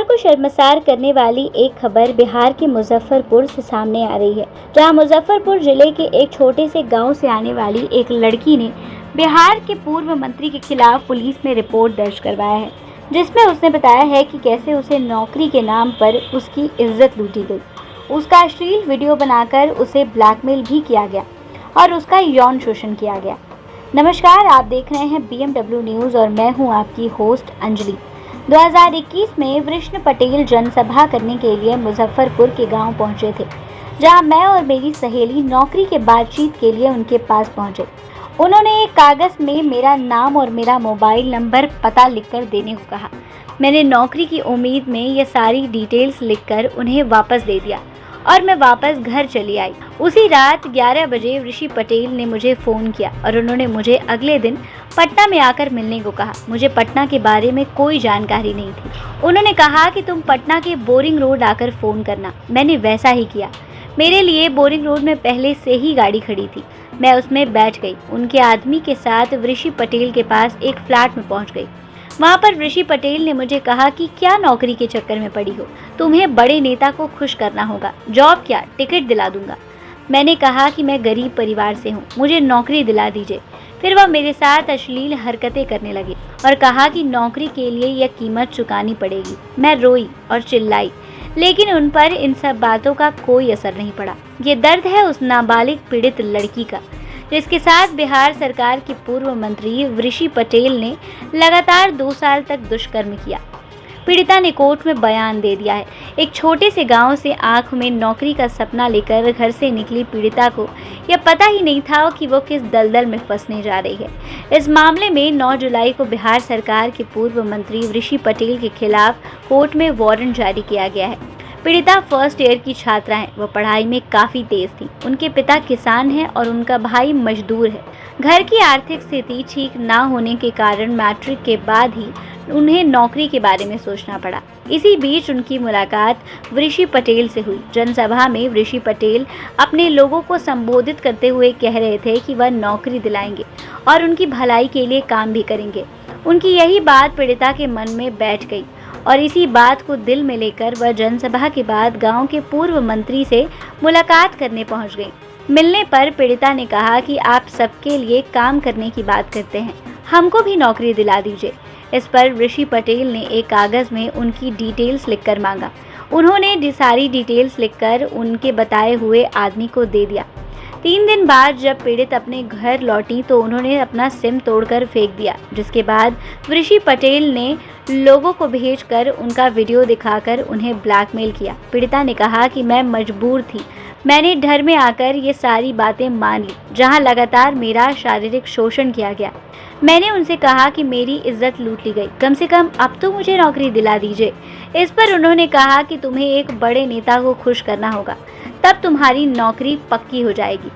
बिहार को शर्मसार करने वाली एक खबर बिहार के मुजफ्फरपुर से सामने आ रही है, जहां मुजफ्फरपुर जिले के एक छोटे से गांव से आने वाली एक लड़की ने बिहार के पूर्व मंत्री के खिलाफ पुलिस में रिपोर्ट दर्ज करवाया है, जिसमें उसने बताया है कि कैसे उसे नौकरी के नाम पर उसकी इज्जत लूटी गई। उसका अश्लील वीडियो बनाकर उसे ब्लैकमेल भी किया गया और उसका यौन शोषण किया गया। नमस्कार, आप देख रहे हैं BMW न्यूज़ और मैं हूं आपकी होस्ट अंजलि। 2021 में वृषण पटेल जनसभा करने के लिए मुजफ्फरपुर के गांव पहुंचे थे, जहां मैं और मेरी सहेली नौकरी के बातचीत के लिए उनके पास पहुंचे। उन्होंने एक कागज में मेरा नाम और मेरा मोबाइल नंबर पता लिखकर देने को कहा। मैंने नौकरी की उम्मीद में ये सारी डिटेल्स लिखकर उन्हें वापस दे दिया और मैं वापस घर चली आई। उसी रात 11 बजे ऋषि पटेल ने मुझे फ़ोन किया और उन्होंने मुझे अगले दिन पटना में आकर मिलने को कहा। मुझे पटना के बारे में कोई जानकारी नहीं थी। उन्होंने कहा कि तुम पटना के बोरिंग रोड आकर फ़ोन करना। मैंने वैसा ही किया। मेरे लिए बोरिंग रोड में पहले से ही गाड़ी खड़ी थी। मैं उसमें बैठ गई। उनके आदमी के साथ ऋषि पटेल के पास एक फ्लैट में पहुँच गई। वहाँ पर ऋषि पटेल ने मुझे कहा कि क्या नौकरी के चक्कर में पड़ी हो, तुम्हें बड़े नेता को खुश करना होगा। जॉब क्या, टिकट दिला दूंगा। मैंने कहा कि मैं गरीब परिवार से हूँ, मुझे नौकरी दिला दीजिए। फिर वह मेरे साथ अश्लील हरकतें करने लगे और कहा कि नौकरी के लिए यह कीमत चुकानी पड़ेगी। मैं रोई और चिल्लाई, लेकिन उन पर इन सब बातों का कोई असर नहीं पड़ा। ये दर्द है उस नाबालिग पीड़ित लड़की का, जिसके साथ बिहार सरकार के पूर्व मंत्री ऋषि पटेल ने लगातार 2 साल तक दुष्कर्म किया। पीड़िता ने कोर्ट में बयान दे दिया है। एक छोटे से गांव से आंख में नौकरी का सपना लेकर घर से निकली पीड़िता को यह पता ही नहीं था कि वो किस दलदल में फंसने जा रही है। इस मामले में 9 जुलाई को बिहार सरकार के पूर्व मंत्री ऋषि पटेल के खिलाफ कोर्ट में वारंट जारी किया गया है। पीड़िता फर्स्ट ईयर की छात्रा है। वह पढ़ाई में काफ़ी तेज थी। उनके पिता किसान हैं और उनका भाई मजदूर है। घर की आर्थिक स्थिति ठीक ना होने के कारण मैट्रिक के बाद ही उन्हें नौकरी के बारे में सोचना पड़ा। इसी बीच उनकी मुलाकात ऋषि पटेल से हुई। जनसभा में ऋषि पटेल अपने लोगों को संबोधित करते हुए कह रहे थे कि वह नौकरी दिलाएंगे और उनकी भलाई के लिए काम भी करेंगे। उनकी यही बात पीड़िता के मन में बैठ गई और इसी बात को दिल में लेकर वह जनसभा के बाद गांव के पूर्व मंत्री से मुलाकात करने पहुंच गई। मिलने पर पीड़िता ने कहा कि आप सबके लिए काम करने की बात करते हैं, हमको भी नौकरी दिला दीजिए। इस पर ऋषि पटेल ने एक कागज में उनकी डिटेल्स लिखकर मांगा। उन्होंने सारी डिटेल्स लिखकर उनके बताए हुए आदमी को दे दिया। 3 दिन बाद जब पीड़ित अपने घर लौटी तो उन्होंने अपना सिम तोड़कर फेंक दिया, जिसके बाद ऋषि पटेल ने लोगों को भेजकर उनका वीडियो दिखाकर उन्हें ब्लैकमेल किया। पीड़िता ने कहा कि मैं मजबूर थी, मैंने डर में आकर ये सारी बातें मान ली, जहां लगातार मेरा शारीरिक शोषण किया गया। मैंने उनसे कहा कि मेरी इज्जत लूट ली गई, कम से कम अब तो मुझे नौकरी दिला दीजिए। इस पर उन्होंने कहा कि तुम्हें एक बड़े नेता को खुश करना होगा, तब तुम्हारी नौकरी पक्की हो जाएगी।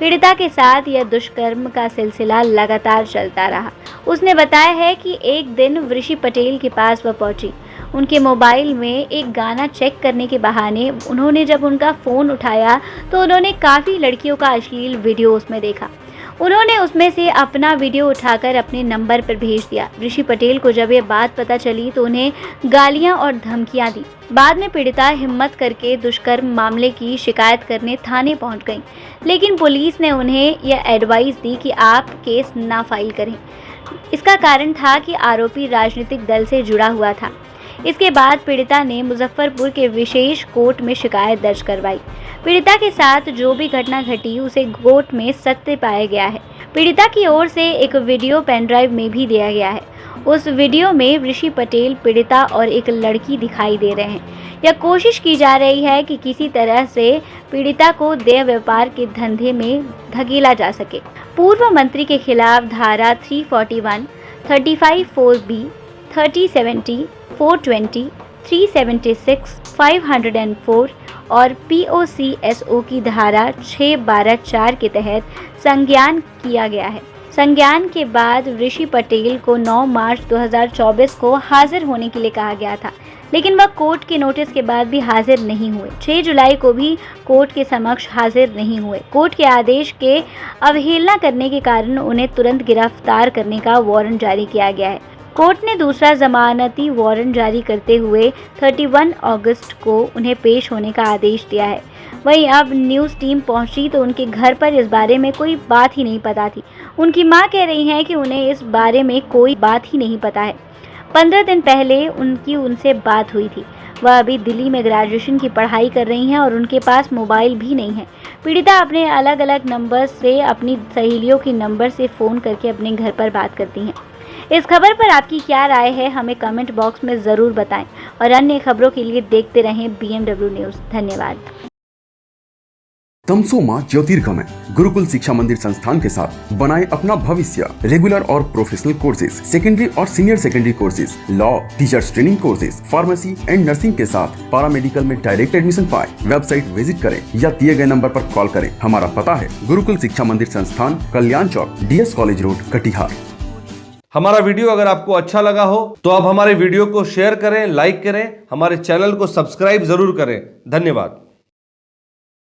पीड़िता के साथ यह दुष्कर्म का सिलसिला लगातार चलता रहा। उसने बताया है कि एक दिन ऋषि पटेल के पास वह पहुंची। उनके मोबाइल में एक गाना चेक करने के बहाने उन्होंने जब उनका फ़ोन उठाया तो उन्होंने काफ़ी लड़कियों का अश्लील वीडियो उसमें देखा। उन्होंने उसमें से अपना वीडियो उठाकर अपने नंबर पर भेज दिया। ऋषि पटेल को जब ये बात पता चली तो उन्हें गालियां और धमकियां दी। बाद में पीड़िता हिम्मत करके दुष्कर्म मामले की शिकायत करने थाने पहुंच गई, लेकिन पुलिस ने उन्हें यह एडवाइस दी कि आप केस ना फाइल करें। इसका कारण था कि आरोपी राजनीतिक दल से जुड़ा हुआ था। इसके बाद पीड़िता ने मुजफ्फरपुर के विशेष कोर्ट में शिकायत दर्ज करवाई। पीड़िता के साथ जो भी घटना घटी उसे कोर्ट में सत्य पाया गया है। पीड़िता की ओर से एक वीडियो पेन ड्राइव में भी दिया गया है। उस वीडियो में ऋषि पटेल, पीड़िता और एक लड़की दिखाई दे रहे हैं। यह कोशिश की जा रही है कि किसी तरह से पीड़िता को देह व्यापार के धंधे में धकेला जा सके। पूर्व मंत्री के खिलाफ धारा 341, 35(4)(b), 3070, 420, 376, 504 और POCSO की धारा 6(12)(4) के तहत संज्ञान किया गया है। संज्ञान के बाद ऋषि पटेल को 9 मार्च 2024 को हाजिर होने के लिए कहा गया था, लेकिन वह कोर्ट के नोटिस के बाद भी हाजिर नहीं हुए। 6 जुलाई को भी कोर्ट के समक्ष हाजिर नहीं हुए। कोर्ट के आदेश के अवहेलना करने के कारण उन्हें तुरंत गिरफ्तार करने का वारंट जारी किया गया है। कोर्ट ने दूसरा जमानती वारंट जारी करते हुए 31 अगस्त को उन्हें पेश होने का आदेश दिया है। वहीं अब न्यूज़ टीम पहुंची तो उनके घर पर इस बारे में कोई बात ही नहीं पता थी। उनकी मां कह रही हैं कि उन्हें इस बारे में कोई बात ही नहीं पता है। 15 दिन पहले उनकी उनसे बात हुई थी। वह अभी दिल्ली में ग्रेजुएशन की पढ़ाई कर रही हैं और उनके पास मोबाइल भी नहीं है। पीड़िता अपने अलग अलग नंबर से अपनी सहेलियों के नंबर से फ़ोन करके अपने घर पर बात करती हैं। इस खबर पर आपकी क्या राय है, हमें कमेंट बॉक्स में ज़रूर बताएं और अन्य खबरों के लिए देखते रहें BMW न्यूज़। धन्यवाद। तमसोमा ज्योतिर्गमय गुरुकुल शिक्षा मंदिर संस्थान के साथ बनाए अपना भविष्य। रेगुलर और प्रोफेशनल कोर्सेज, सेकेंडरी और senior secondary courses, law, teachers training courses, pharmacy and nursing के साथ पैरामेडिकल में डायरेक्ट एडमिशन पाए। वेबसाइट विजिट करें या दिए गए नंबर पर कॉल करें। हमारा पता है गुरुकुल शिक्षा मंदिर संस्थान, कल्याण चौक, DS कॉलेज रोड, कटिहार। हमारा वीडियो अगर आपको अच्छा लगा हो तो आप हमारे वीडियो को शेयर करें, लाइक करें, हमारे चैनल को सब्सक्राइब जरूर करें। धन्यवाद।